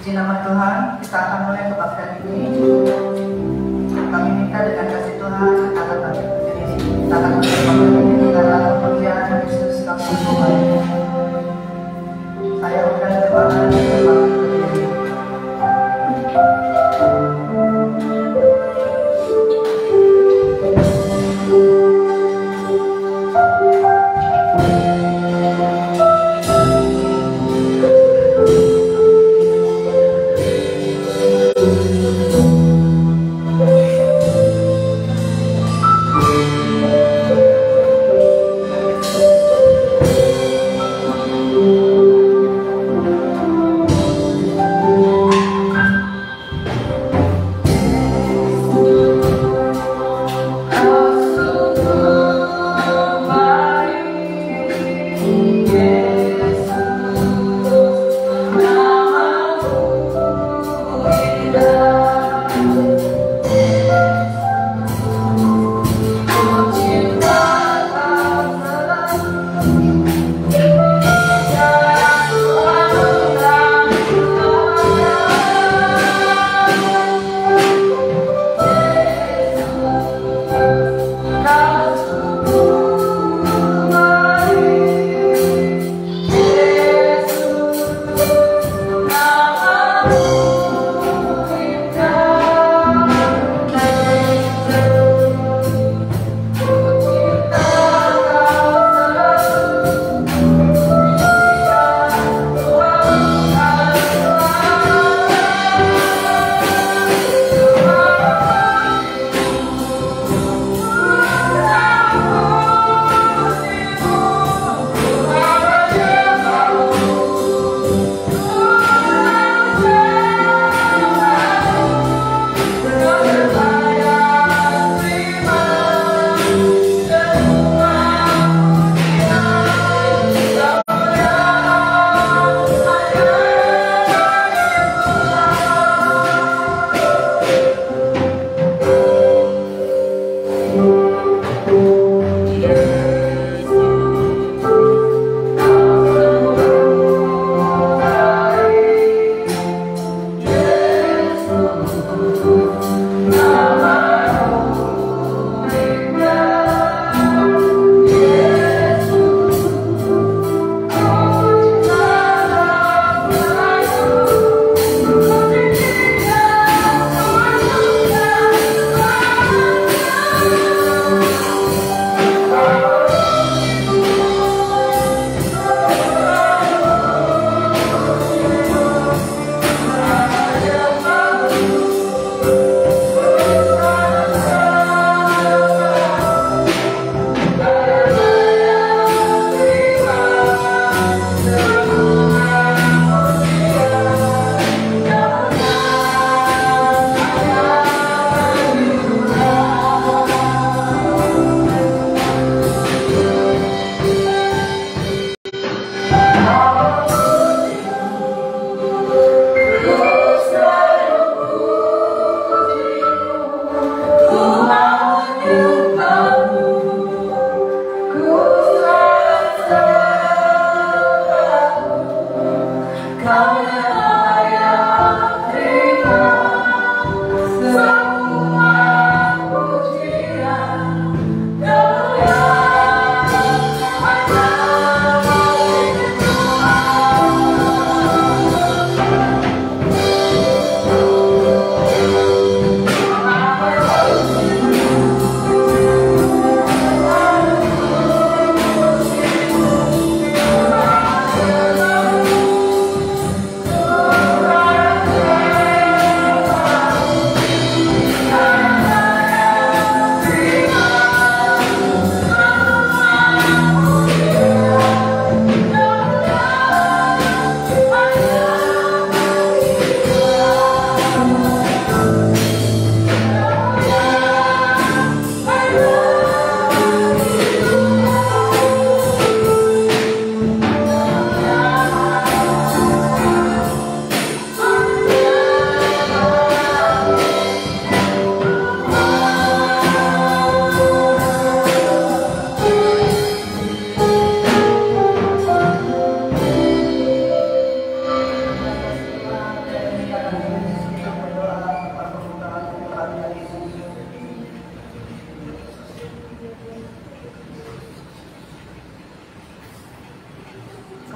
Puji nama Tuhan, kita akan mulai kebaktian ini. Kami minta dengan kasih Tuhan akan bagi ini. Kita akan mulai kebaktian ini dalam kemuliaan Yesus kasih Tuhan. Saya undang jemaat berbakti.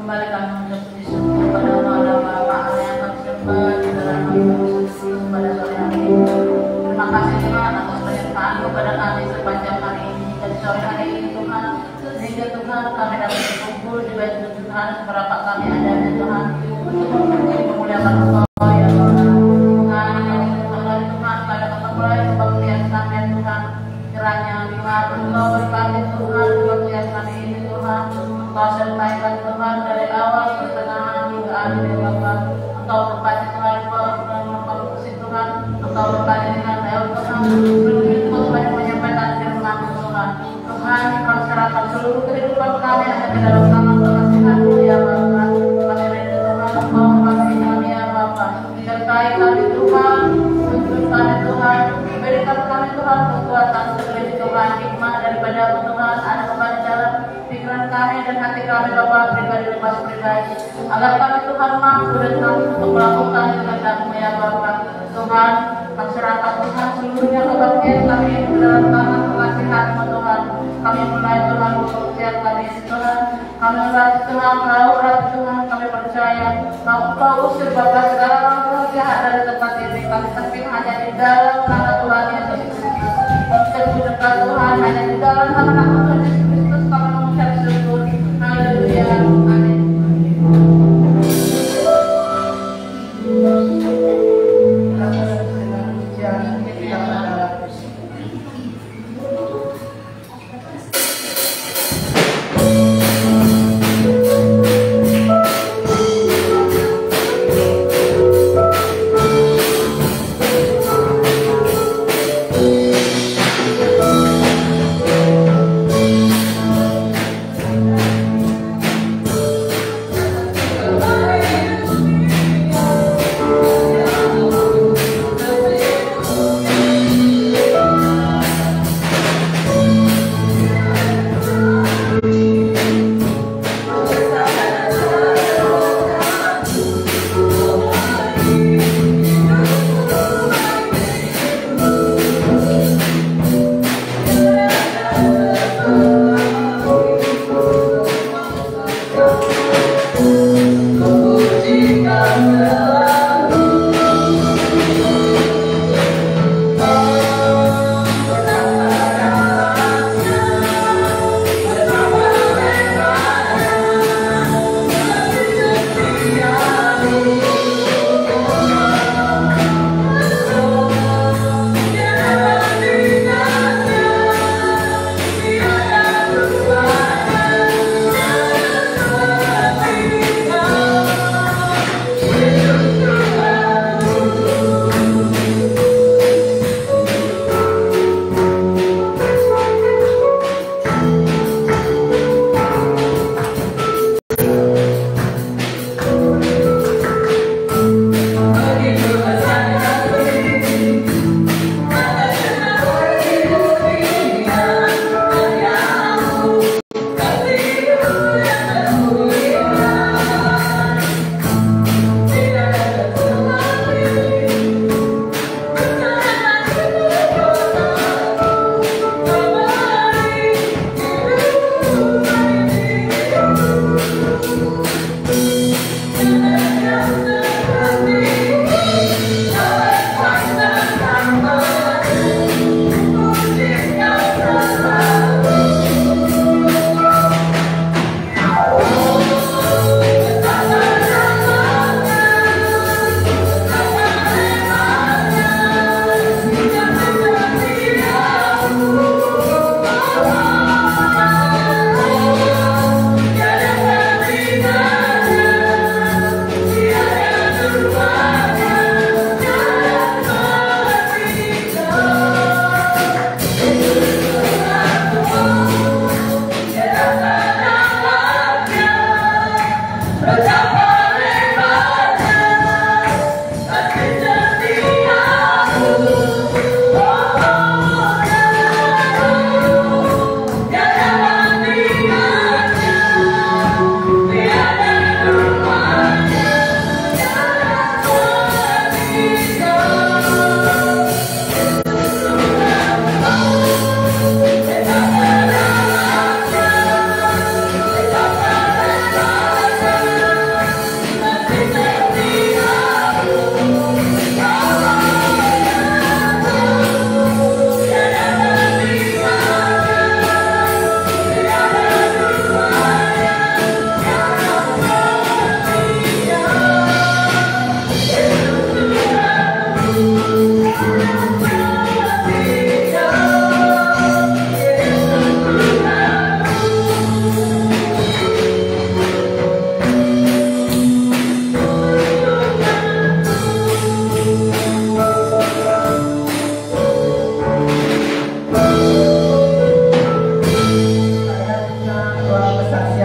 kembali kami untuk bersyukur pada Allah Bapa yang kami sembah di dalam kami bersyukur pada sore hari ini. Terima kasih Tuhan atas penyertaan kepada kami sepanjang hari ini dan sore hari ini Tuhan, sehingga Tuhan kami dapat berkumpul di bait Tuhan seberapa kami adanya Tuhan untuk memuji memuliakan Engkau ya Tuhan. Tuhan kami kembali Tuhan pada memulai kebaktian kami Tuhan, kiranya Tuhan Engkau berkati Tuhan kebaktian kami ini Tuhan. Engkau sertai Tuhan dari awal pertengahan hingga akhir ya Bapa. Engkau berkati Tuhan memperkusi Tuhan. Engkau berkati dengan Tuhan sebelum Tuhan menyampaikan firman Tuhan. Tuhan kau serahkan seluruh kehidupan kami hanya di dalam tangan Tuhan ya Bapa. Kami rindu Tuhan Engkau mengasihi kami ya Bapa. Sertai kami Tuhan, tuntun kami Tuhan, berikan kami Tuhan kekuatan seperti Tuhan hikmah daripada Tuhan ada kepada dalam pikiran kami dan hati kami Bapa pribadi lepas pribadi, agar kami Tuhan mampu dan kami untuk melakukan kehendak-Mu ya Bapa. Tuhan, kami serahkan Tuhan seluruhnya kebaktian kami di dalam tangan pengasihan-Mu Tuhan. Kami mulai Tuhan bekerja kami Tuhan, kami mulai Tuhan merawat Tuhan, kami percaya bahwa Engkau usir Bapa segala orang jahat dari tempat ini. Kami terpilih hanya di dalam nama Tuhan Yesus Kristus. Terpilih dekat Tuhan hanya di dalam nama Tuhan Yesus Kristus. Kami mengucap syukur. Haleluya. Amin.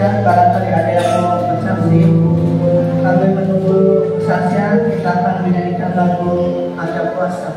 kesaksian, barangkali ada yang mau bersaksi. Sambil menunggu kesaksian, kita akan menyanyikan lagu Ada Kuasa.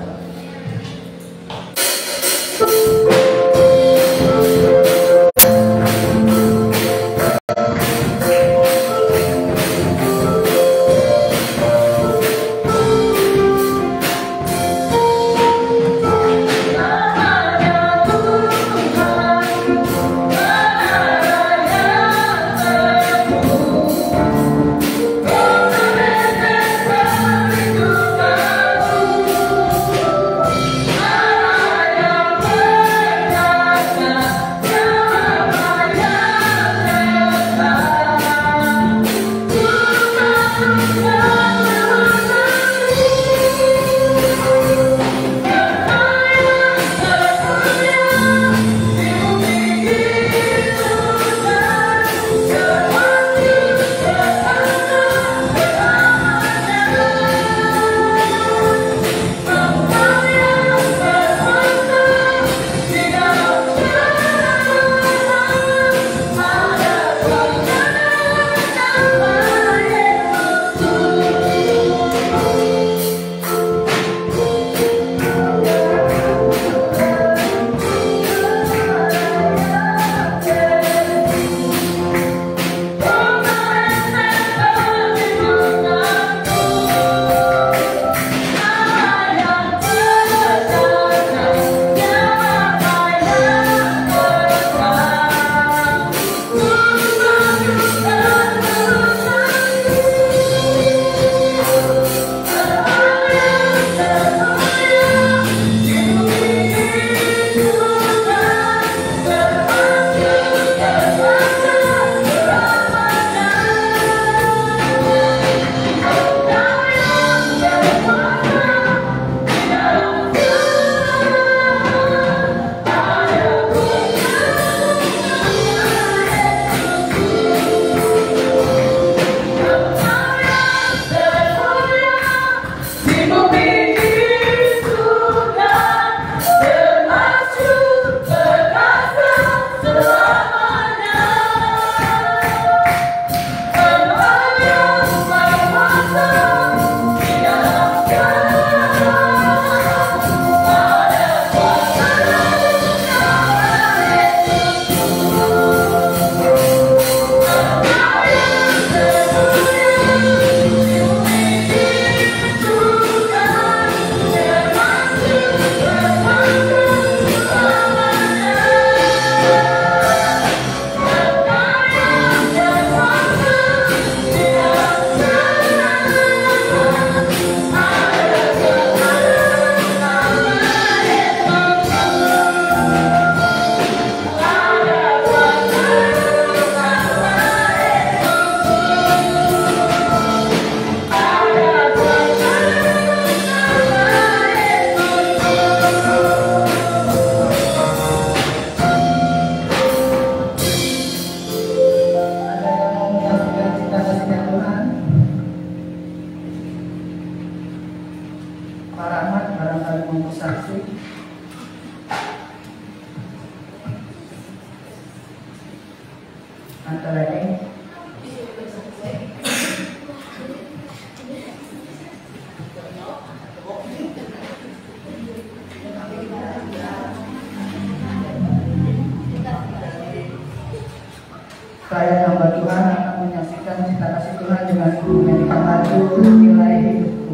Saya hamba Tuhan akan menyaksikan cita kasih Tuhan dengan menyanyikan lagu Nilai Hidupku.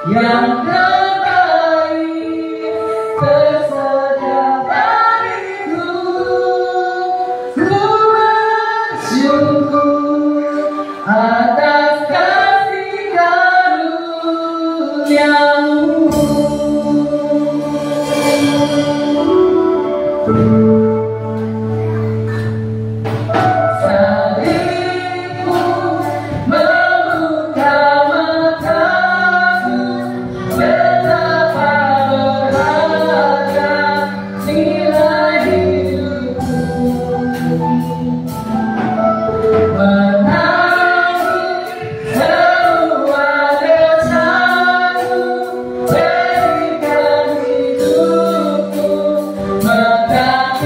yang terbaik tersedia bagiku. Ku bersyukur atas kasih karuniamu. Salibmu membuka mataku, betapa berharga nilai hidupku. Menanggung semua dosaku, berikan hidupku, mengganti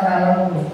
kalem.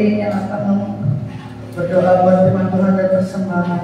yang akan berdoa buat firman Tuhan dan persembahan.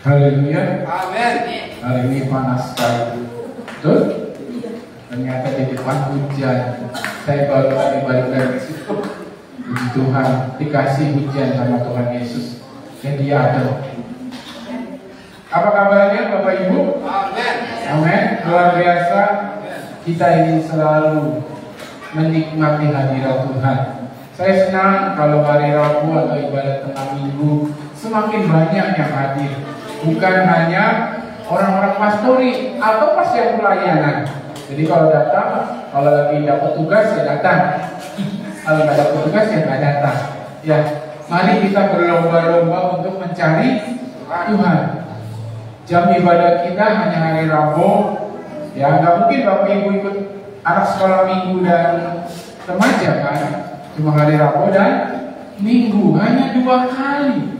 Haleluya. Amin. Hari ini panas sekali. Betul? Ternyata di depan hujan. Saya baru tadi balik dari situ. Puji Tuhan, dikasih hujan sama Tuhan Yesus. Dan dia ada. Apa kabarnya Bapak Ibu? Amin. Amin. Luar biasa. Kita ingin selalu menikmati hadirat Tuhan. Saya senang kalau hari Rabu atau ibadat tengah minggu semakin banyak yang hadir. Bukan hanya orang-orang pastori atau pas yang pelayanan. Jadi kalau datang, kalau lagi dapat tugas ya datang. Kalau nggak dapat tugas ya nggak datang. Ya, mari kita berlomba-lomba untuk mencari Tuhan. Jam ibadat kita hanya hari Rabu. Ya, nggak mungkin Bapak Ibu ikut anak sekolah minggu dan remaja kan? Cuma hari Rabu dan Minggu, hanya 2 kali.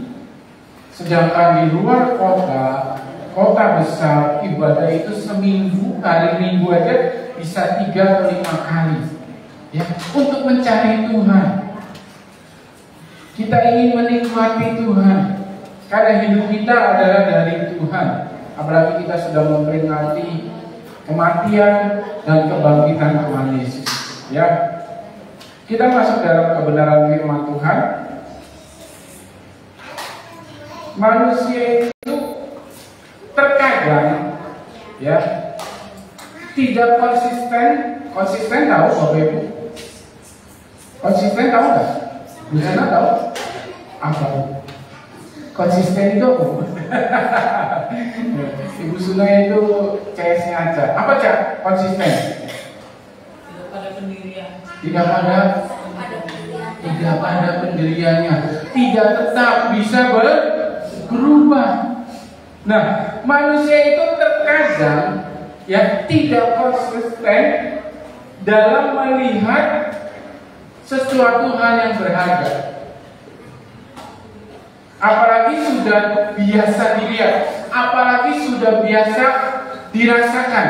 Sedangkan di luar kota besar, ibadah itu seminggu, hari Minggu aja bisa 3 atau 5 kali. Ya, untuk mencari Tuhan. Kita ingin menikmati Tuhan. Karena hidup kita adalah dari Tuhan. Apalagi kita sudah memperingati kematian dan kebangkitan Tuhan Yesus. Ya, kita masuk dalam kebenaran firman Tuhan. manusia itu terkadang ya tidak konsisten tahu Bapak Ibu? Konsisten tahu nggak? Bu Sana tahu? Apa? Konsisten itu apa? Ibu Suna itu CS-nya aja. Apa Cak? Konsisten? Tidak pada pendirian. Tidak pada pendiriannya. Tidak tetap bisa berubah. Nah, manusia itu terkadang ya tidak konsisten dalam melihat sesuatu hal yang berharga. Apalagi sudah biasa dilihat, apalagi sudah biasa dirasakan,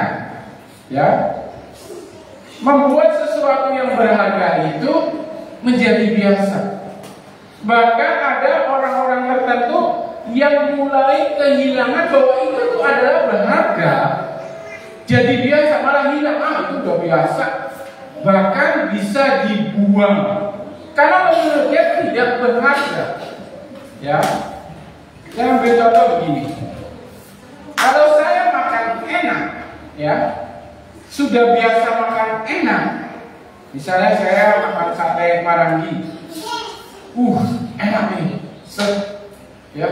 ya, membuat sesuatu yang berharga itu menjadi biasa. Bahkan ada orang-orang tertentu yang mulai kehilangan bahwa itu tuh adalah berharga, jadi biasa, malah hilang, itu udah biasa, bahkan bisa dibuang karena menurut dia tidak berharga. Ya, saya ambil contoh begini. Kalau saya makan enak, ya, sudah biasa makan enak. Misalnya saya makan sate Marangi, enak nih, ya.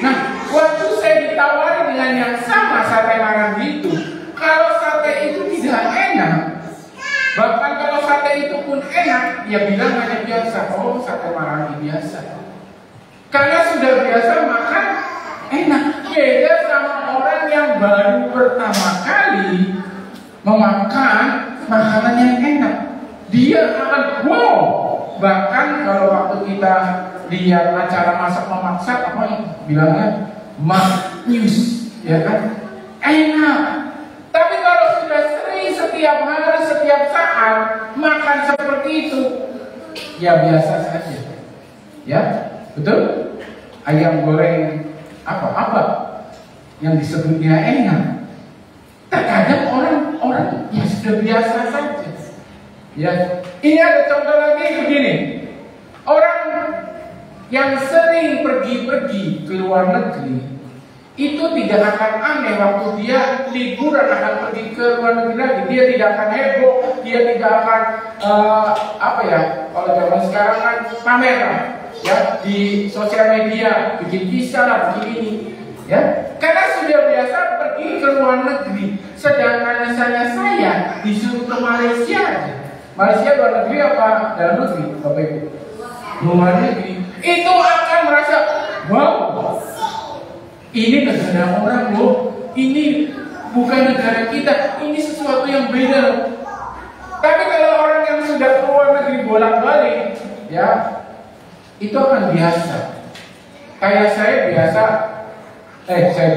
Nah, waktu saya ditawari dengan yang sama sate Marangi itu, kalau sate itu tidak enak, bahkan kalau sate itu pun enak, ya bilang hanya biasa. Oh, sate Marangi biasa. Karena sudah biasa makan enak. Beda sama orang yang baru pertama kali memakan makanan yang enak. Dia akan wow. Bahkan kalau waktu kita lihat acara masak memasak, apa bilangnya maknyus, ya kan? Enak. Tapi kalau sudah sering setiap hari, setiap saat makan seperti itu, ya biasa saja. Ya, betul? Ayam goreng apa yang disebutnya enak. Terkadang orang ya sudah biasa saja. Ya, ini ada contoh lagi begini. Orang yang sering pergi-pergi ke luar negeri itu tidak akan aneh waktu dia liburan akan pergi ke luar negeri lagi. Dia tidak akan heboh, dia tidak akan kalau zaman sekarang kan pamer, ya, di sosial media, bikin kisah lah, begini, ya, karena sudah biasa pergi ke luar negeri. Sedangkan misalnya saya disuruh ke Malaysia, luar negeri apa dalam negeri, Bapak Ibu? Luar negeri, itu akan merasa, wow, ini negara orang loh, ini bukan negara kita, ini sesuatu yang beda loh. Tapi kalau orang yang sudah ke luar negeri bolak-balik, ya, itu akan biasa. Kayak saya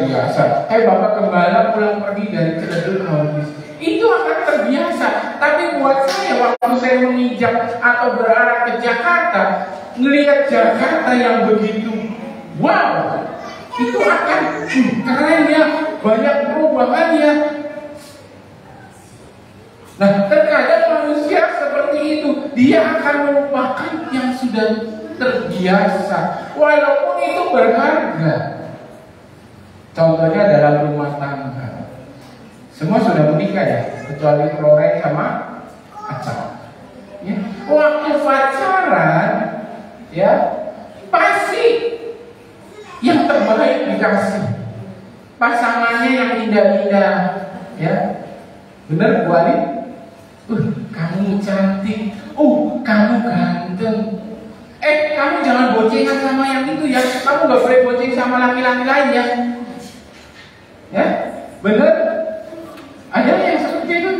biasa. Bapak Gembala pulang pergi dari Ciledug ke Hormis. Itu akan terbiasa. Tapi buat saya waktu saya menginjak atau berarah ke Jakarta, melihat Jakarta yang begitu wow, itu akan keren ya, banyak perubahannya. Nah, terkadang manusia seperti itu, dia akan melupakan yang sudah terbiasa, walaupun itu berharga. Contohnya dalam rumah tangga, semua sudah menikah ya, kecuali Florence sama Aca. Ya, waktu pacaran, ya pasti yang terbaik dikasih, pasangannya yang indah-indah, ya, benar Bu Ali? Kamu cantik, kamu ganteng. Kamu jangan boncengan sama yang itu ya. Kamu gak boleh bonceng sama laki-laki lain ya. Ya, bener? Ada yang seperti itu?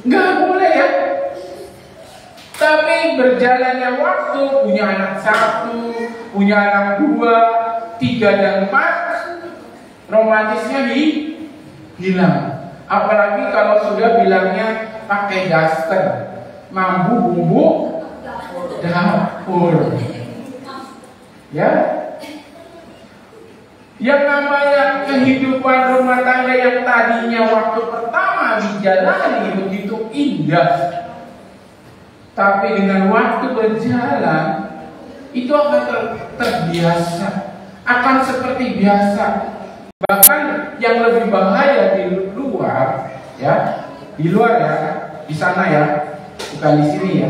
Gak boleh ya. Tapi berjalannya waktu, punya anak 1, punya anak 2, 3 dan 4, romantisnya hilang. Apalagi kalau sudah bilangnya pakai daster, mambu bumbu dapur, ya. Yang namanya kehidupan rumah tangga yang tadinya waktu pertama dijalani begitu indah, tapi dengan waktu berjalan itu akan terbiasa, akan seperti biasa. Bahkan yang lebih bahaya di luar, ya, di luar ya, di sana ya, bukan di sini ya,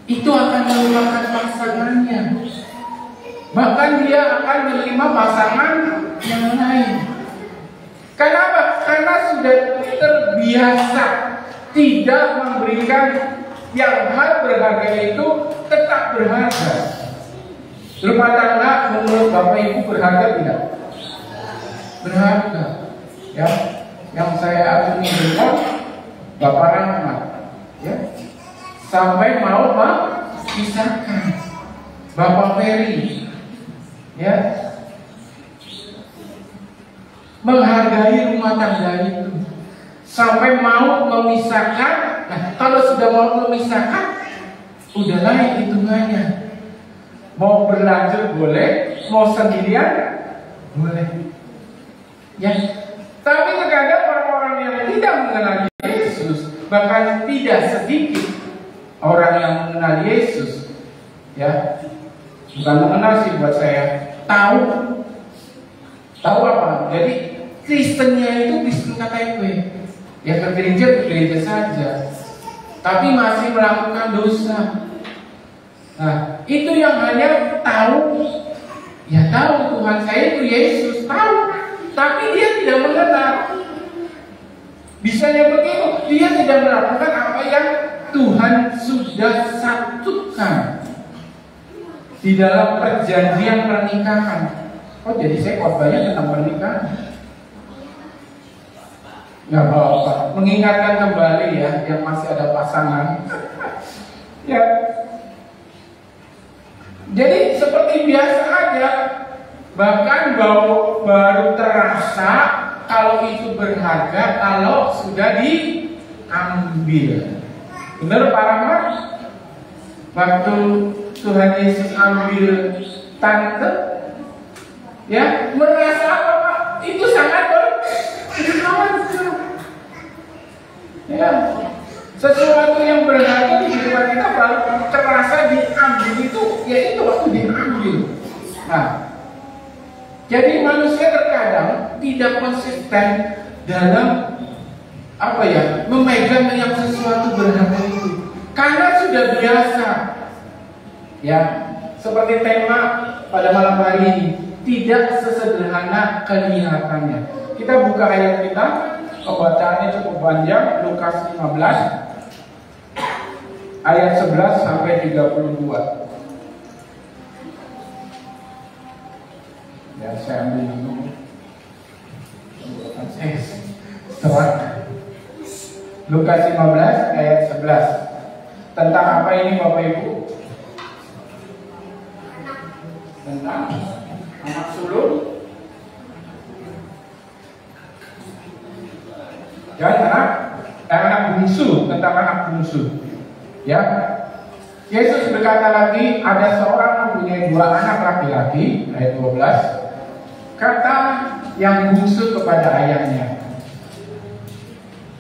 itu akan melupakan pasangannya. Bahkan dia akan menerima pasangan yang lain. Kenapa? Karena sudah terbiasa tidak memberikan yang hal berharga itu tetap berharga. Rumah tangga menurut Bapak Ibu berharga tidak? Berharga. Ya, yang saya agumi dengar Bapak Rahmat, ya, sampai mau memisahkan. Bapak Ferry, ya, menghargai rumah tangga itu sampai mau memisahkan. Nah, kalau sudah mau memisahkan, udah lain hitungannya. Mau berlanjut boleh, mau sendirian boleh. Ya, tapi terkadang orang-orang yang tidak mengenal Yesus, bahkan tidak sedikit orang yang mengenal Yesus, ya, bukan mengenal sih buat saya, tahu apa? Jadi Kristennya itu Kristen KTP, ya, ke gereja saja, tapi masih melakukan dosa. Nah, itu yang hanya tahu, ya tahu Tuhan saya itu Yesus, tahu, tapi dia tidak mengenal. Bisanya begitu, dia tidak melakukan apa yang Tuhan sudah satukan di dalam perjanjian pernikahan. Oh, jadi saya khotbahnya tentang pernikahan. Nggak apa-apa, mengingatkan kembali ya yang masih ada pasangan. Ya, jadi seperti biasa aja. Bahkan baru terasa kalau itu berharga kalau sudah diambil. Benar Pak Rahmat? Waktu Tuhan Yesus ambil tante, ya, merasa apa Pak? Itu sangat berharga. Ya, sesuatu yang berharga di kehidupan kita baru terasa diambil itu, yaitu waktu diambil. Nah, jadi manusia terkadang tidak konsisten dalam apa ya, memegang yang sesuatu berharga itu, karena sudah biasa. Ya, seperti tema pada malam hari ini, tidak sesederhana kelihatannya. Kita buka ayat kita, pembacaannya cukup panjang, Lukas 15 ayat 11 sampai 32. Ya, saya ambil dulu. Lukas 15 ayat 11. Tentang apa ini Bapak Ibu? Tentang anak sulung dan anak bungsu, tentang anak bungsu. Ya, Yesus berkata lagi, ada seorang mempunyai 2 anak laki-laki, ayat 12. Kata yang bungsu kepada ayahnya,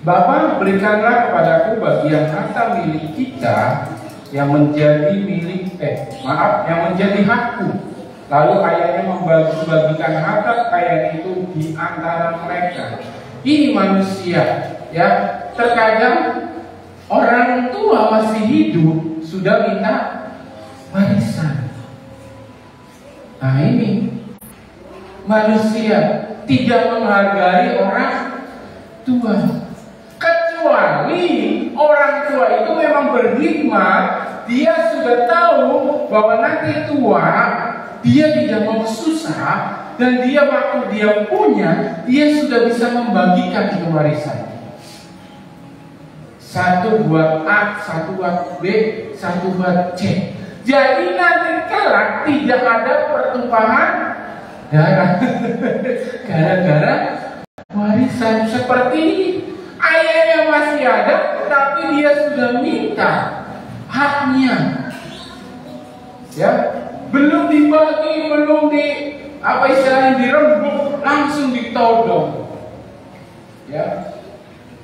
Bapa, berikanlah kepadaku bagian harta milik kita yang menjadi yang menjadi hakku. Lalu ayahnya membagi-bagikan harta kekayaan itu di antara mereka. Ini manusia, ya, terkadang orang tua masih hidup sudah minta warisan. Nah, ini manusia tidak menghargai orang tua, kecuali orang tua itu memang berhikmat. Dia sudah tahu bahwa nanti tua dia tidak mau susah, dan dia waktu dia punya, dia sudah bisa membagikan itu warisan. Satu buat A, satu buat B, satu buat C. Jadi nanti kelak tidak ada pertumpahan darah gara-gara warisan seperti ini. Ayahnya masih ada, tapi dia sudah minta haknya. Ya, belum dibagi, belum dirembuk, langsung ditodong. Ya,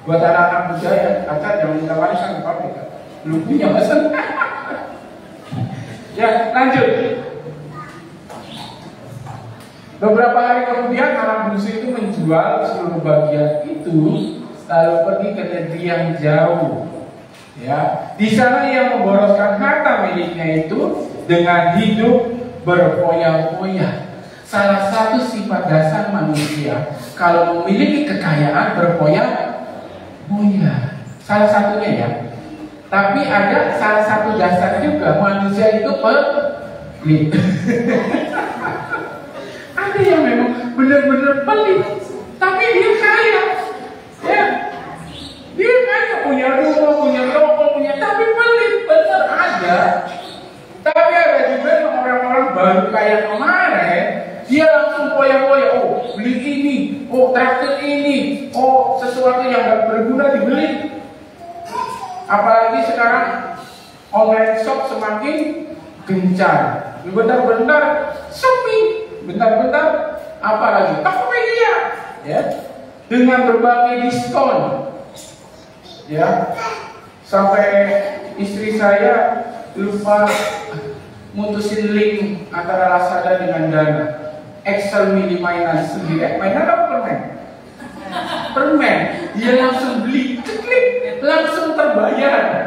buat anak-anak muda ya, jangan minta warisan, apa belum punya masa. Ya, lanjut. Beberapa hari kemudian anak bungsu itu menjual seluruh bagian itu, lalu pergi ke negeri yang jauh. Ya, di sana ia memboroskan harta miliknya itu dengan hidup berfoya-foya. Salah satu sifat dasar manusia kalau memiliki kekayaan berfoya-foya. Salah satunya ya. Tapi ada salah satu dasar juga, manusia itu pelit. Ada yang memang benar-benar pelit, tapi dia kaya. Ya. Dia kaya, punya rumah, punya toko, punya, tapi pelit, benar ada. Tapi ada juga yang orang-orang baru kayak kemarin, dia langsung foya-foya, oh beli ini, oh traktir ini, oh sesuatu yang gak berguna dibeli. Apalagi sekarang online shop semakin gencar, bentar-bentar shopping, bentar-bentar apalagi Tokopedia, ya, dengan berbagai diskon, ya, sampai istri saya lupa mutusin link antara Lazada dengan Dana. Excel mini mainan sendiri, mainan apa permen? Permen, dia langsung beli, klik, langsung terbayar.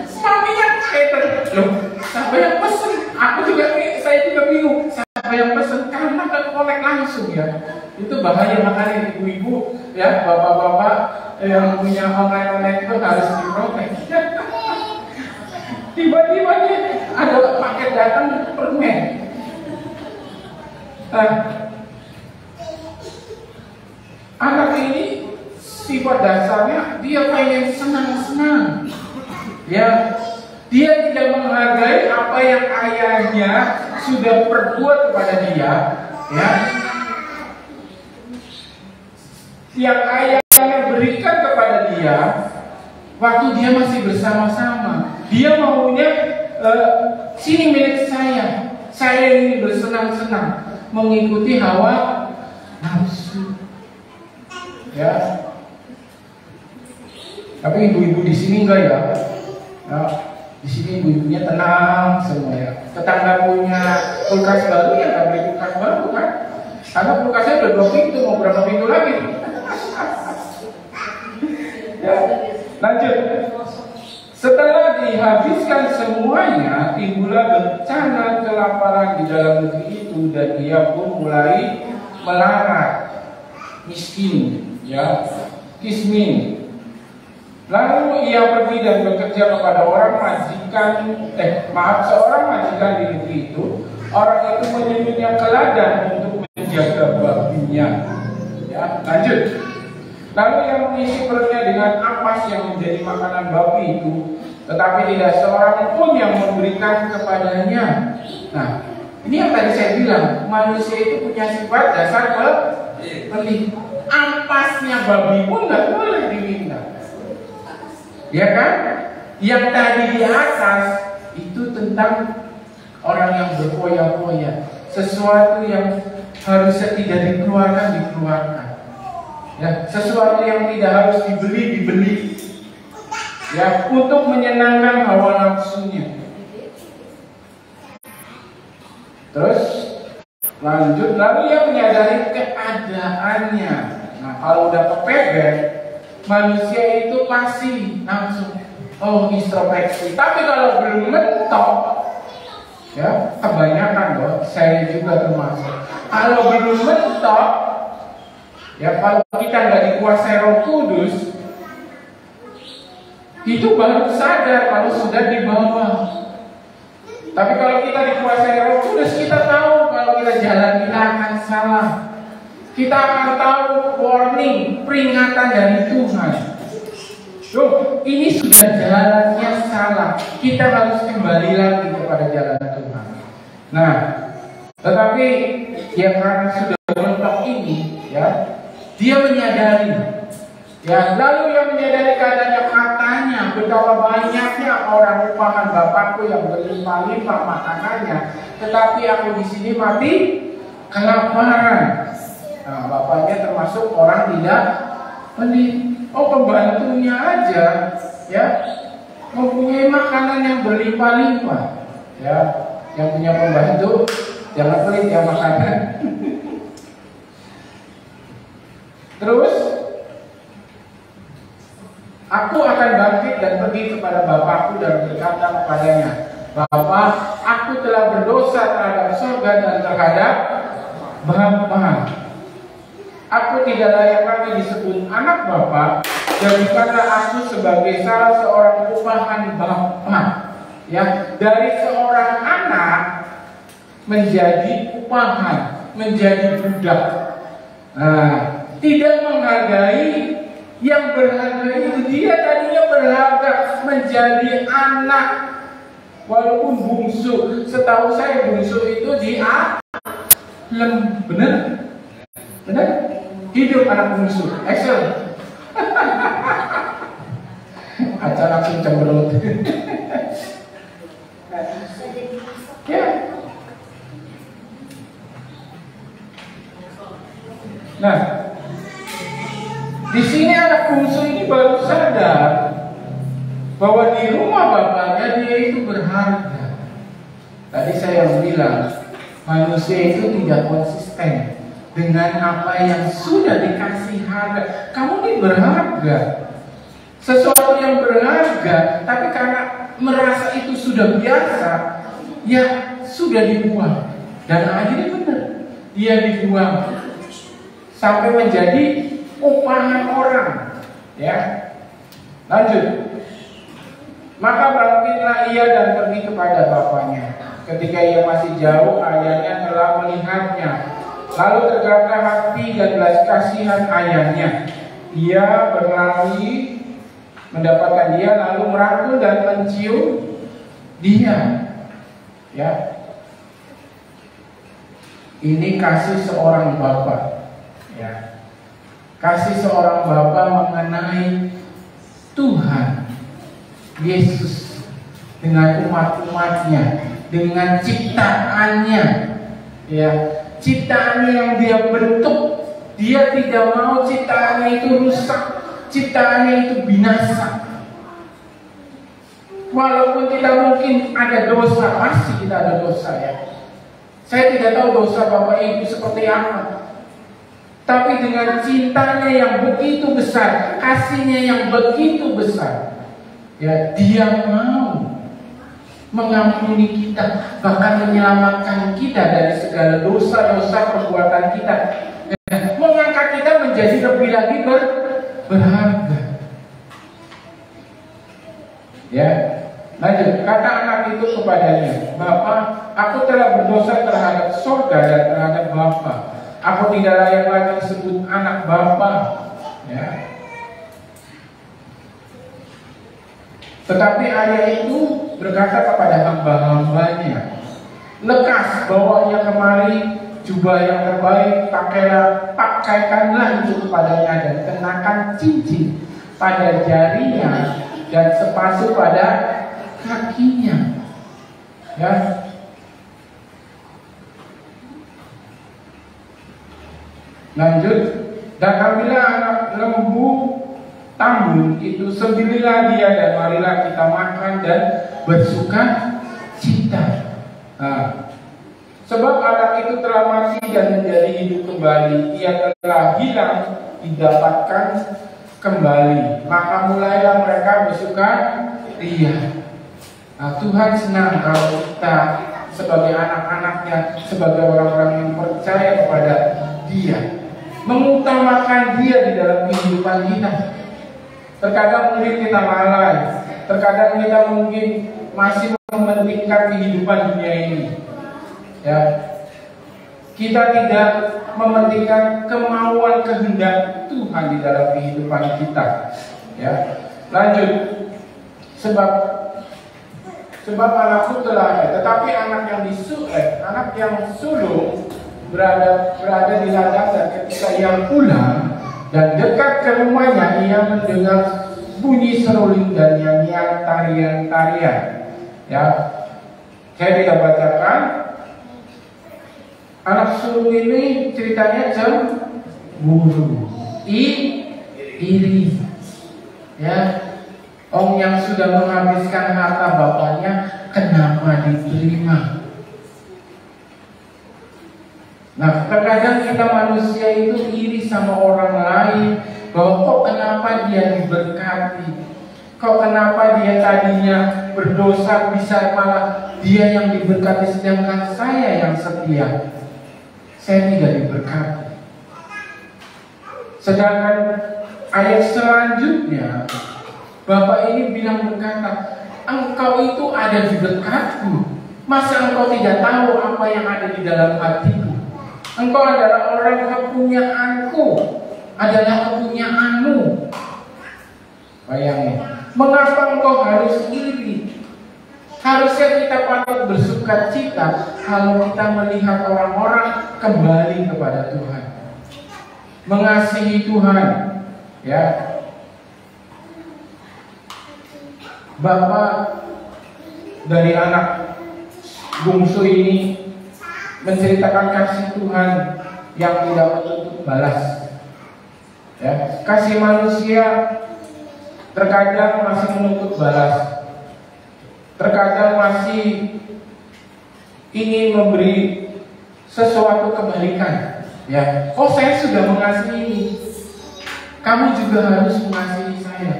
Suaminya kayak loh, siapa yang pesen? Saya juga bingung, siapa yang pesen? Karena kan kolek langsung ya. Itu bahaya, makanya ibu-ibu, ya, bapak-bapak yang punya online itu harus diprotek. Tiba-tiba nih ada paket datang permen. Anak ini sifat dasarnya dia pengen senang-senang. Ya, dia tidak menghargai apa yang ayahnya sudah perbuat kepada dia. Ya, yang ayahnya berikan kepada dia waktu dia masih bersama-sama. Dia maunya sini milik saya. Saya ingin bersenang-senang, mengikuti hawa nafsu. Ya. Tapi ibu-ibu di sini enggak ya? Nah, di sini ibu-ibunya tenang semua ya. Tetangga punya kulkas baru ya nggak beli kulkas baru kan? Karena kulkasnya udah 2 pintu, mau berapa pintu lagi? Ya, lanjut. Setelah dihabiskan semuanya, timbullah bencana kelaparan di dalam negeri itu dan dia pun mulai melarat, miskin, ya, kismin. Lalu ia pergi dan bekerja kepada seorang majikan di negeri itu. Orang itu menyebutnya ke ladang untuk menjaga babinya. Ya, lanjut. Lalu ia mengisi perutnya dengan ampas yang menjadi makanan babi itu, tetapi tidak seorang pun yang memberikan kepadanya. Nah, ini yang tadi saya bilang, manusia itu punya sifat dasar pelit. Ampasnya babi pun nggak boleh diminta. Ya kan? Yang tadi di atas itu tentang orang yang berfoya-foya, sesuatu yang harusnya tidak dikeluarkan. Ya, sesuatu yang tidak harus dibeli. Ya, untuk menyenangkan hawa nafsunya. Terus lanjut, lalu ia menyadari keadaannya. Nah, kalau udah kepepet, manusia itu pasti langsung introspeksi. Tapi kalau belum mentok, ya kebanyakan loh, saya juga termasuk. Kalau belum mentok, ya kalau kita nggak dikuasai Roh Kudus, itu baru sadar kalau sudah di bawah. Tapi kalau kita dikuasai Roh Kudus, kita tahu kalau kita jalan kita akan salah. Kita akan tahu warning, peringatan dari Tuhan. Loh, ini sudah jalannya salah. Kita harus kembali lagi kepada jalan Tuhan. Nah, tetapi ya karena sudah mentok ini, ya, dia menyadari, ya, lalu yang menyadari keadaannya, katanya betapa banyaknya orang upahan Bapakku yang berlimpah-limpah makanannya, tetapi aku di sini mati kelaparan. Nah, bapaknya termasuk orang tidak pelit. Oh, pembantunya aja, ya, mempunyai makanan yang berlimpah-limpah. Ya, yang punya pembantu jangan pelit ya makanan. Terus, aku akan bangkit dan pergi kepada bapakku dan berkata kepadanya, Bapa, aku telah berdosa terhadap surga dan terhadap Bapa. Aku tidak layak lagi disebut anak Bapa. Jadikanlah aku sebagai salah seorang upahan Bapa. Ya, dari seorang anak menjadi upahan, menjadi budak. Nah, tidak menghargai yang berharga itu. Dia tadinya berharga menjadi anak, walaupun bungsu. Setahu saya bungsu itu benar? Benar? Hidup anak bungsu. Excellent. Acara langsung cemberut. Ya. Nah, di sini anak bungsu ini baru sadar bahwa di rumah bapaknya dia itu berharga. Tadi saya bilang manusia itu tidak konsisten dengan apa yang sudah dikasih harga. Kamu ini berharga, sesuatu yang berharga, tapi karena merasa itu sudah biasa, ya sudah dibuang. Dan akhirnya benar, dia dibuang sampai menjadi upahan orang. Ya, lanjut. Maka bangkitlah ia dan pergi kepada bapaknya. Ketika ia masih jauh, ayahnya telah melihatnya. Lalu tergeraklah hati dan belas kasihan ayahnya. Ia berlari mendapatkan dia, lalu merangkul dan mencium dia. Ya, ini kasih seorang bapa. Ya, kasih seorang bapa mengenai Tuhan Yesus dengan umat-umatnya, dengan ciptaannya. Ya, ciptaannya yang dia bentuk. Dia tidak mau ciptaannya itu rusak, ciptaannya itu binasa. Walaupun tidak mungkin ada dosa, pasti kita ada dosa ya. Saya tidak tahu dosa Bapak Ibu seperti apa. Tapi dengan cintanya yang begitu besar, kasihnya yang begitu besar, ya dia mau mengampuni kita, bahkan menyelamatkan kita dari segala dosa-dosa perbuatan kita, mengangkat kita menjadi lebih lagi berharga. Ya, lanjut. Kata anak itu kepadanya, Bapa, aku telah berdosa terhadap surga dan terhadap Bapa. Aku tidak layak lagi disebut anak Bapa. Ya. Tetapi ayah itu berkata kepada hamba-hambanya, lekas bawa ia kemari jubah yang terbaik, pakaikanlah itu kepadanya dan kenakan cincin pada jarinya dan sepatu pada kakinya. Ya. Lanjut. Dan ambillah anak lembu tambun itu, sembelihlah dia dan marilah kita makan dan bersuka cita. Nah, sebab anak itu telah mati dan menjadi hidup kembali, ia telah hilang didapatkan kembali. Maka mulailah mereka bersuka ria. Nah, Tuhan senang kalau kita sebagai anak-anaknya, sebagai orang-orang yang percaya kepada Dia, mengutamakan Dia di dalam kehidupan kita. Terkadang mungkin kita lalai, terkadang kita mungkin masih mementingkan kehidupan dunia ini. Ya, kita tidak mementingkan kemauan kehendak Tuhan di dalam kehidupan kita. Ya, lanjut. Sebab anakku telah ada, tetapi anak yang anak yang sulung berada di ladang, dan ketika ia pulang dan dekat ke rumahnya, ia mendengar bunyi seruling dan nyanyian tarian-tarian. Ya, saya tidak bacakan. Anak sulung ini ceritanya cemburu, iri, ya. Orang yang sudah menghabiskan harta bapaknya, kenapa diterima? Nah, terkadang kita manusia itu iri sama orang lain, bahwa kok kenapa dia diberkati, kok kenapa dia tadinya berdosa bisa malah dia yang diberkati, sedangkan saya yang setia, saya tidak diberkati. Sedangkan ayat selanjutnya, Bapak ini bilang berkata, engkau itu ada di dekatku, masa engkau tidak tahu apa yang ada di dalam hatiku? Engkau adalah orang kepunyaanku, adalah kepunyaanmu. Bayangin, mengapa engkau harus iri? Harusnya kita patut bersuka cita kalau kita melihat orang-orang kembali kepada Tuhan, mengasihi Tuhan. Ya, Bapak dari anak bungsu ini menceritakan kasih Tuhan yang tidak menuntut balas. Ya, kasih manusia terkadang masih menuntut balas, terkadang masih ingin memberi sesuatu kebalikan. Ya, oh saya sudah mengasihi, kamu juga harus mengasihi saya.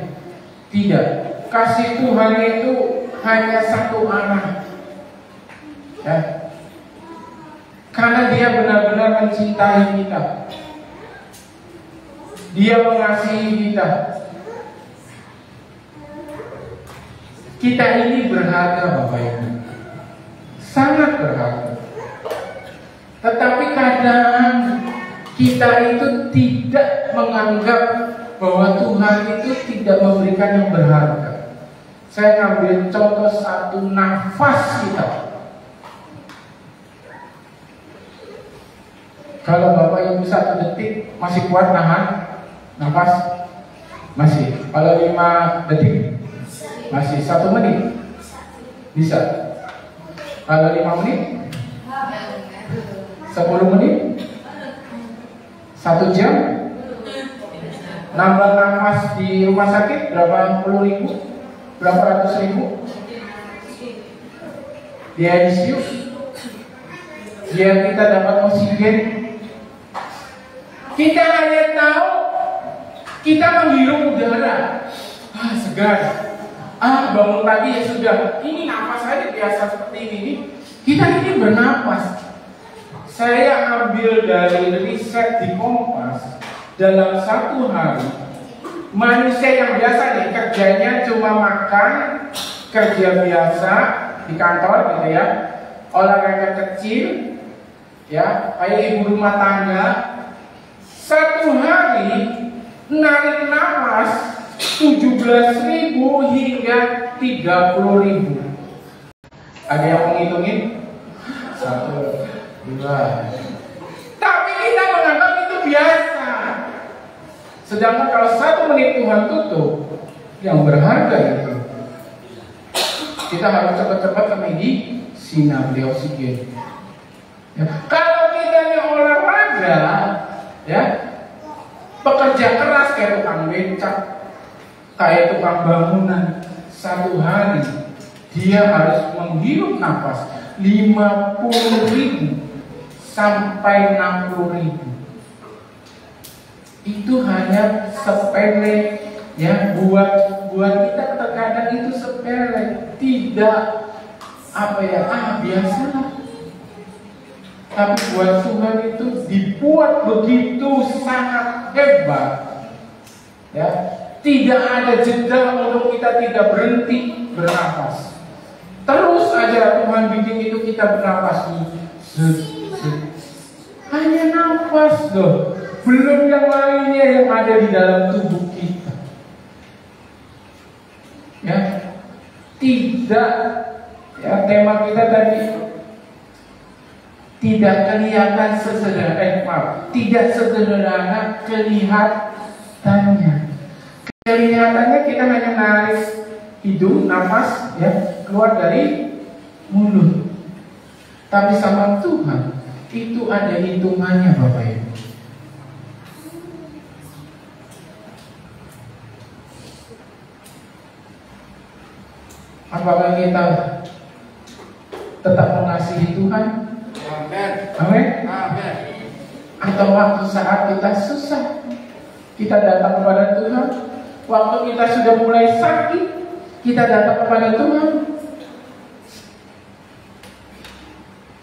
Tidak, kasih Tuhan itu hanya satu arah. Ya, karena dia benar-benar mencintai kita, dia mengasihi kita. Kita ini berharga Bapak Ibu, sangat berharga. Tetapi kadang kita itu tidak menganggap bahwa Tuhan itu tidak memberikan yang berharga. Saya ambil contoh satu nafas kita. Kalau Bapak Ibu 1 detik masih kuat nahan nafas? Masih. Kalau 5 detik? Masih. 1 menit? Bisa. Kalau 5 menit? 10 menit? 1 jam? Nambah nafas di rumah sakit berapa puluh ribu? Berapa ratus ribu? Di ICU? Biar kita dapat oksigen. Kita hanya tahu kita menghirup udara, segar. Bangun pagi ya sudah. Ini nafas saja biasa seperti ini. Kita ini bernapas. Saya ambil dari riset di Kompas, dalam 1 hari manusia yang biasa nih kerjanya cuma makan, kerja biasa di kantor gitu ya, olahraga kecil, ya kayak ibu rumah tangga, 1 hari narik nafas 17.000 hingga 30.000. Ada yang menghitungin? 1, 2. Tapi kita menganggap itu biasa. Sedangkan kalau 1 menit Tuhan tutup, yang berharga itu, kita harus cepat-cepat ke medisi, beli oksigen. Ya. Kalau kita ini olahraga, ya, pekerja keras kayak tukang becak, kayak tukang bangunan, 1 hari dia harus menghirup nafas 50.000 sampai 60.000. Itu hanya sepele, ya, buat kita terkadang itu sepele, tidak biasalah. Tapi buat Tuhan itu dibuat begitu sangat hebat, ya. Tidak ada jeda untuk kita tidak berhenti bernafas. Terus aja Tuhan bikin itu kita bernafas. Hanya nafas loh, belum yang lainnya yang ada di dalam tubuh kita. Ya, tidak, ya, tema kita tadi tidak kelihatan sesederhana, tidak sederhana kelihatannya. Kelihatannya kita hanya narik hidung, nafas, ya, keluar dari mulut. Tapi sama Tuhan itu ada hitungannya Bapak Ibu. Apakah kita tetap mengasihi Tuhan? Amin. Amin. Amin. Atau waktu saat kita susah, kita datang kepada Tuhan. Waktu kita sudah mulai sakit, kita datang kepada Tuhan.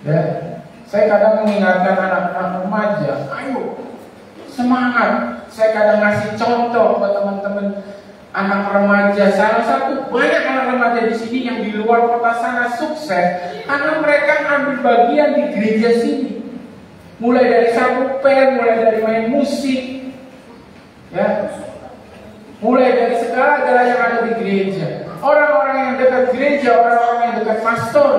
Ya, saya kadang mengingatkan anak-anak remaja, ayo semangat. Saya kadang ngasih contoh buat teman-teman anak remaja. Salah satu banyak anak remaja di sini yang di luar kota sana sukses karena mereka ambil bagian di gereja sini. Mulai dari sapu pen, mulai dari main musik, ya, mulai dari segala-gala yang ada di gereja. Orang-orang yang dekat gereja, orang-orang yang dekat pastor,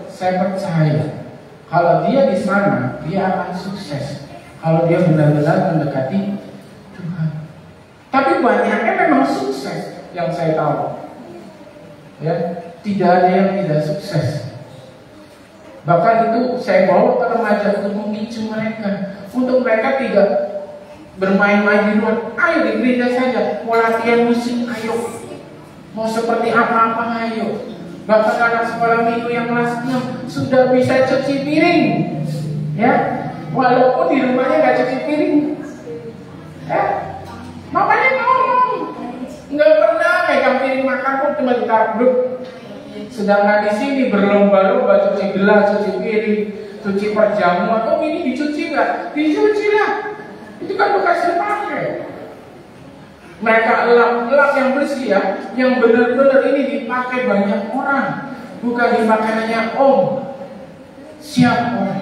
saya percaya kalau dia di sana, dia akan sukses. Kalau dia benar-benar mendekati Tuhan. Tapi banyaknya memang sukses yang saya tahu. Ya, tidak ada yang tidak sukses. Bahkan itu saya bawa ke remaja untuk memicu mereka, untuk mereka tidak bermain-main di luar. Ayo di gereja saja, mau latihan musik, ayo. Mau seperti apa-apa, ayo. Bahkan anak sekolah minggu yang kelas 6 sudah bisa cuci piring, ya, walaupun di rumahnya nggak cuci piring, ya. Makanya ngomong, nggak pernah megang piring makan pun cuma ditabruk. Sedangkan di sini berlomba-lomba cuci gelas, cuci piring, cuci perjamuan. Oh ini dicuci nggak? Dicuci lah. Itu kan bekas dipakai. Mereka elap yang bersih ya, yang benar-benar ini dipakai banyak orang, bukan dipakai hanya om. Siap om.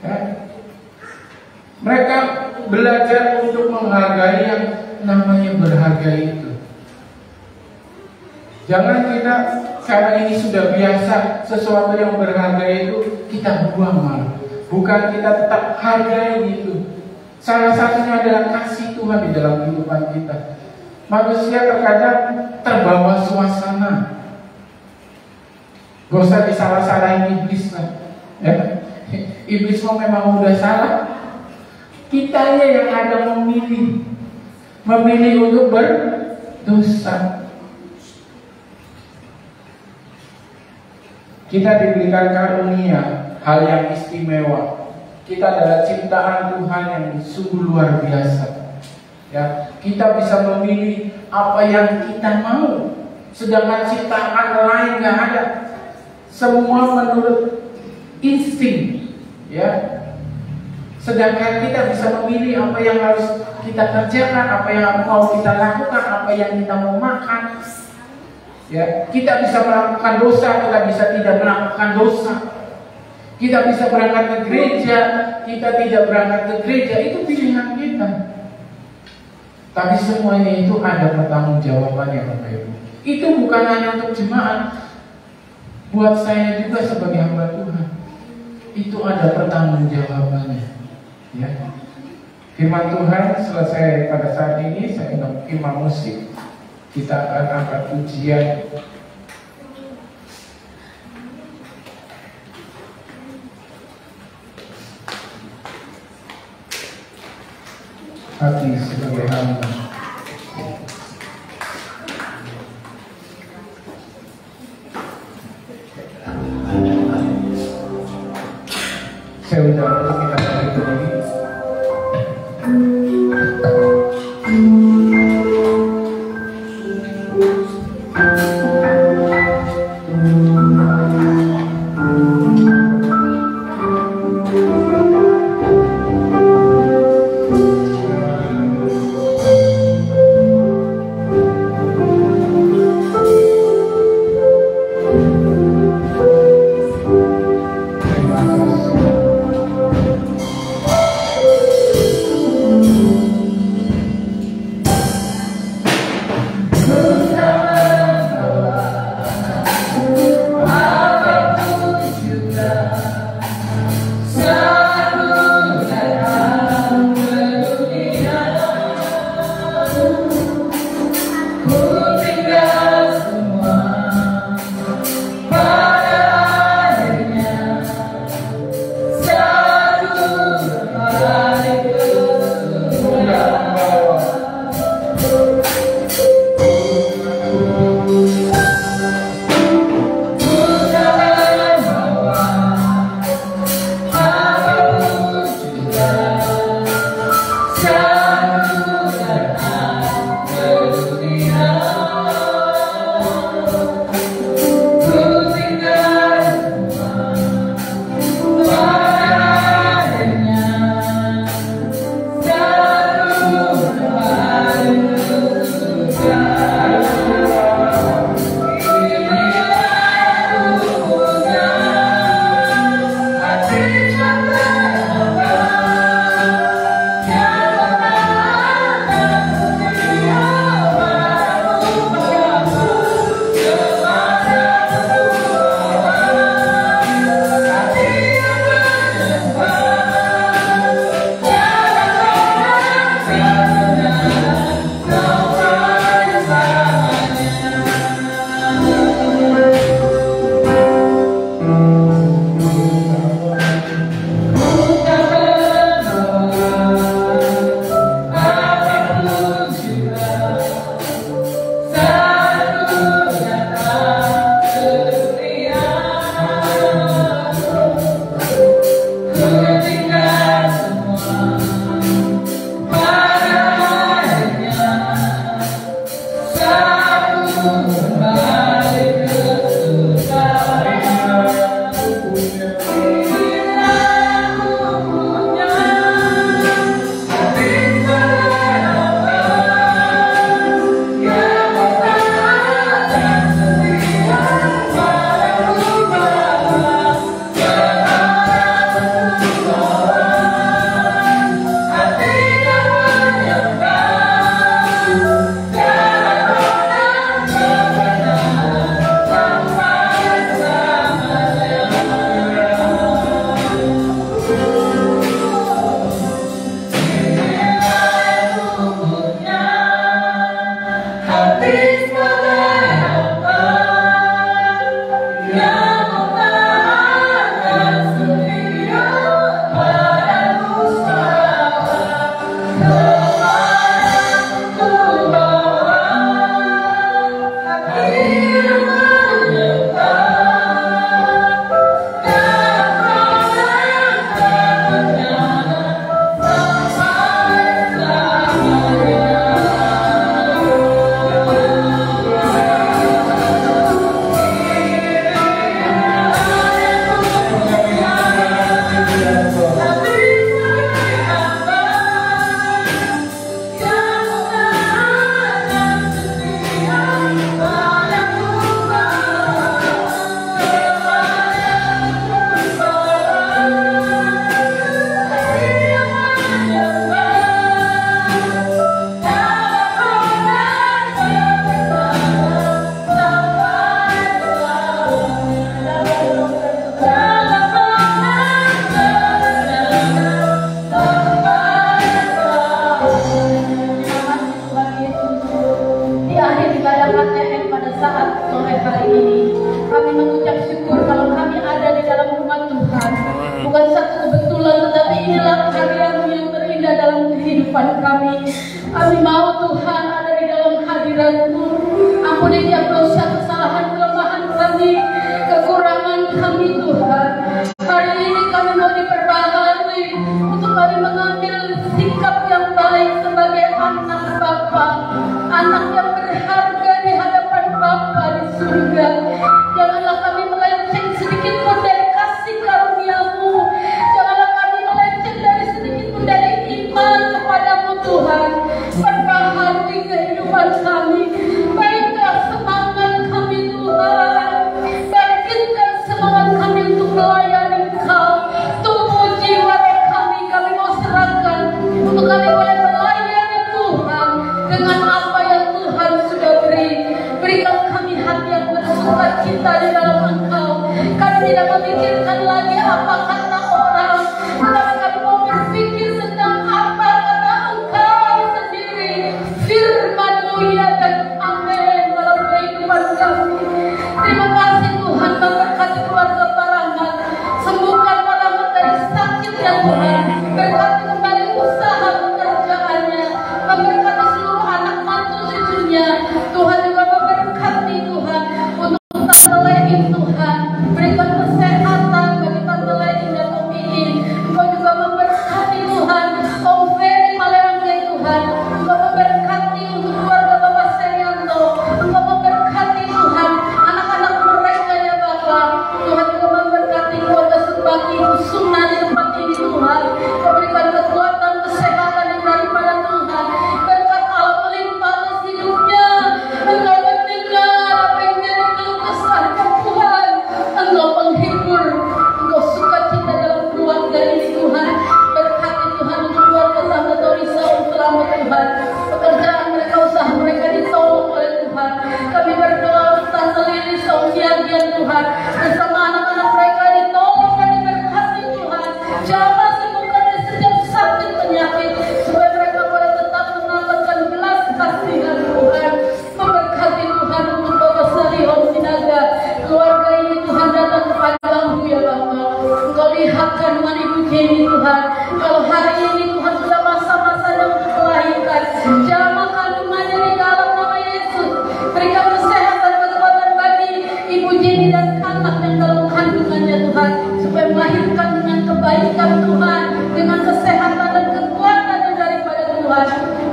Ya. Mereka belajar untuk menghargai yang namanya berharga itu. Jangan kita karena ini sudah biasa sesuatu yang berharga itu kita buang malah. Bukan kita tetap hargai itu. Salah satunya adalah kasih Tuhan di dalam kehidupan kita. Manusia terkadang terbawa suasana. Gak usah disalah-salahin iblis lah. Ya. Iblis memang udah salah. Kitanya yang ada memilih untuk berdosa. Kita diberikan karunia, hal yang istimewa. Kita adalah ciptaan Tuhan yang sungguh luar biasa. Ya, kita bisa memilih apa yang kita mau. Sedangkan ciptaan lain nggak ada. Semua menurut insting. Ya. Sedangkan kita bisa memilih apa yang harus kita kerjakan, apa yang mau kita lakukan, apa yang kita mau makan. Ya, kita bisa melakukan dosa, kita bisa tidak melakukan dosa. Kita bisa berangkat ke gereja, kita tidak berangkat ke gereja, itu pilihan kita. Tapi semuanya itu ada pertanggungjawabannya, Bapak Ibu. Itu bukan hanya untuk jemaat, buat saya juga sebagai hamba Tuhan. Itu ada pertanggungjawabannya. Ya. Firman Tuhan selesai pada saat ini, saya ingin firman musik. Kita akan angkat pujian. Hati sebagai hamba. Saya undang untuk kita berdiri.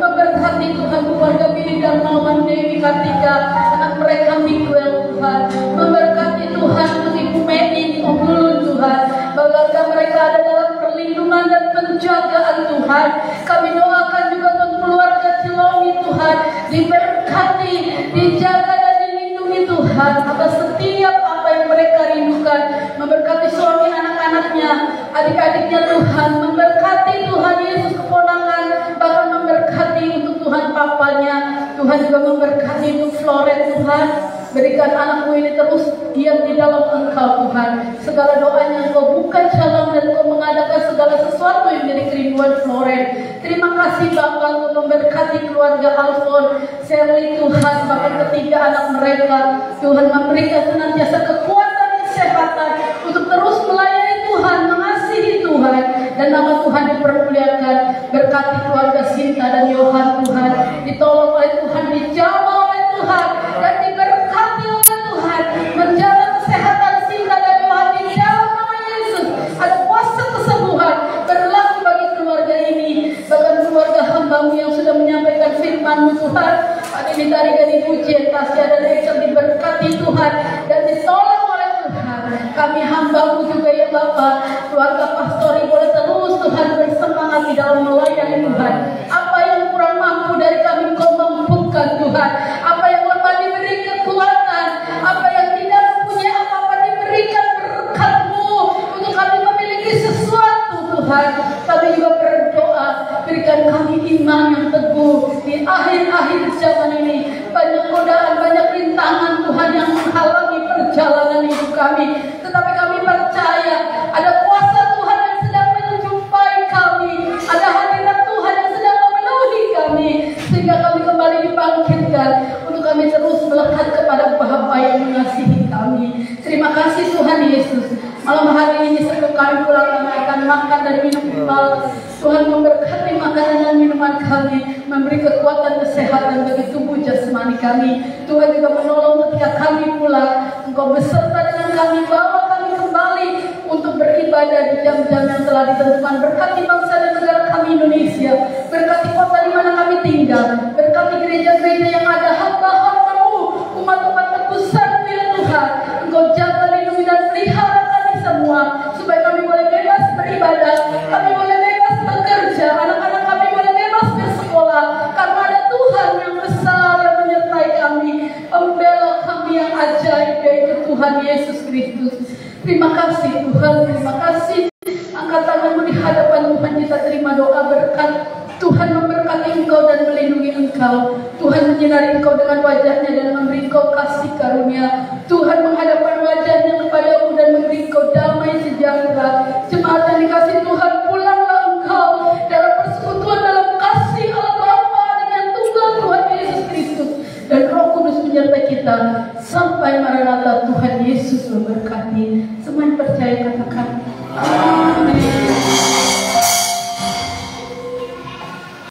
Memberkati Tuhan keluarga Billy dan Mawan Dewi Kartika, anak mereka sampai kami Tuhan, memberkati Tuhan untuk Ibu Meni di Ubulun Tuhan, bahwa mereka ada dalam perlindungan dan penjagaan Tuhan. Kami doakan juga untuk keluarga Cilomi Tuhan, diberkati, dijaga dan dilindungi Tuhan atas setiap apa yang mereka rindukan. Memberkati suami anak-anaknya, adik-adiknya Tuhan, memberkati Tuhan Yesus keponakan, bahkan memberkati untuk Tuhan papanya. Tuhan juga memberkati untuk Floret Tuhan. Berikan anakmu ini terus diam di dalam Engkau Tuhan. Segala doanya Engkau buka jalan dan Engkau mengadakan segala sesuatu yang menjadi kerinduan Floret. Terima kasih Bapa untuk memberkati keluarga Alfon, Sherly Tuhan, bahkan ketiga anak mereka. Tuhan memberikan senantiasa kekuatan, kesehatan untuk terus melayani Tuhan, mengasihi Tuhan, dan nama Tuhan dipermuliakan. Berkati keluarga Sinta dan Yohan Tuhan, ditolong oleh Tuhan, dijamah oleh Tuhan, dan diberkati oleh Tuhan. Menjaga kesehatan Sinta dan Yohan di dalam nama Yesus. Ada kuasa kesembuhan berlaku bagi keluarga ini, bahkan keluarga hamba-Mu yang sudah menyampaikan firman-Mu Tuhan. Hari ini Tariga dipuji, Tasya dan Rachel diberkati Tuhan dan ditolong oleh Tuhan. Kami hamba-Mu juga ya Bapa, keluarga Pastori boleh terus Tuhan bersemangat di dalam melayani Tuhan. Apa yang kurang mampu dari kami Engkau mampukan Tuhan. Apa yang lemah diberi kekuatan, apa yang tidak mempunyai apa-apa diberikan berkat-Mu untuk kami memiliki sesuatu Tuhan. Kami juga berdoa, berikan kami iman yang teguh di akhir-akhir zaman ini. Banyak godaan, banyak rintangan Tuhan yang menghalangi perjalanan hidup kami, tetapi kami percaya ada kuasa Tuhan yang sedang menjumpai kami, ada hadirat Tuhan yang sedang memenuhi kami, sehingga kami kembali dibangkitkan untuk kami terus melekat kepada Bapa yang mengasihi kami. Terima kasih Tuhan Yesus. Malam hari ini sebelum kami pulang, kami akan makan dan minum kembali. Tuhan memberkati makanan dan minuman kami, memberi kekuatan kesehatan bagi tubuh jasmani kami. Tuhan juga menolong ketika kami pulang. Engkau beserta dengan kami, bawa kami kembali untuk beribadah di jam-jam yang telah ditentukan. Berkati bangsa dan negara kami Indonesia, berkati kota di mana kami tinggal, berkati gereja-gereja yang ada hamba-hamba-Mu, umat-umat tebusan-Mu ya Tuhan. Engkau jaga, lindungi dan pelihara kami semua, supaya kami boleh bebas beribadah, kami boleh bebas bekerja, anak-anak kami boleh bebas bersekolah, karena ada Tuhan yang besar yang menyertai kami, pembela kami yang ajaib, yaitu Tuhan Yesus Kristus. Terima kasih Tuhan, terima kasih. Angkat tanganmu di hadapan Tuhan, kita terima doa berkat. Tuhan memberkati engkau dan melindungi engkau. Tuhan menyinari engkau dengan wajahnya dan memberi engkau kasih karunia. Tuhan menghadapkan wajahnya kepadamu dan memberi engkau damai sejahtera. Jemaat yang dikasih Tuhan, pulanglah engkau dalam persekutuan, dalam kasih Allah Bapa dengan tunggal Tuhan Yesus Kristus, dan Roh Kudus menyertai kita sampai Maranatha. Tuhan Yesus memberkati. Semua yang percaya katakan amin.